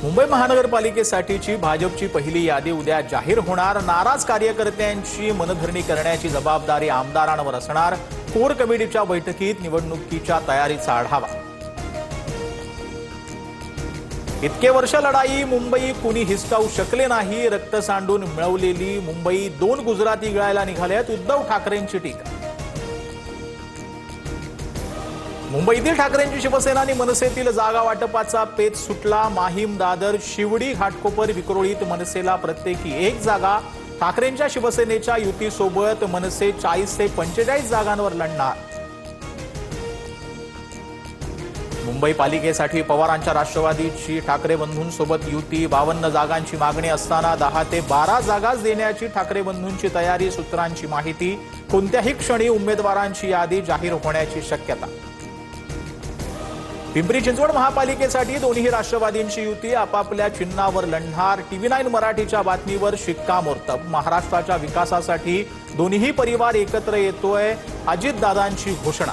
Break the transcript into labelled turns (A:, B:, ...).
A: मुंबई महानगरपालिकेसाठीची भाजपची पहिली यादी उद्या जाहीर होणार। नाराज कार्यकर्त्यांची मनधरणी करण्याची जबाबदारी आमदारांवर असणार। कोर कमिटीच्या बैठकीत निवडणुकीच्या तयारीचा आढावा। इतके वर्ष लढाई मुंबई कुणी हिसकावू शकले नाही। रक्त सांडून मिळवलेली मुंबई दोन गुजराती गिळायला निघाल्यात। उद्धव ठाकरेंची टीका। मुंबईतील ठाकरेंची शिवसेना आणि मनसेतील जागा वाटपाचा पेच सुटला। माहीम, दादर, शिवडी, घाटकोपर, विक्रोळीत मनसेला प्रत्येकी एक जागा। ठाकरेंच्या शिवसेनेच्या युतीसोबत मनसे 40 ते 45 जागांवर लढणार। मुंबई पालिकेसाठी पवारांच्या राष्ट्रवादीची ठाकरे बंधूंसोबत युती। 52 जागांची मागणी असताना 10 ते 12 जागाच देण्याची ठाकरे बंधूंची तयारी। सूत्रांची माहिती, कोणत्याही क्षणी उमेदवारांची यादी जाहीर होण्याची शक्यता। पिंपरी चिंचवड महापालिकेसाठी दोन्ही राष्ट्रवादींची युती आपापल्या चिन्हावर लढणार। TV9 मराठीच्या बातमीवर शिक्कामोर्तब। महाराष्ट्राच्या विकासासाठी दोन्ही परिवार एकत्र येतोय, अजितदादांची घोषणा।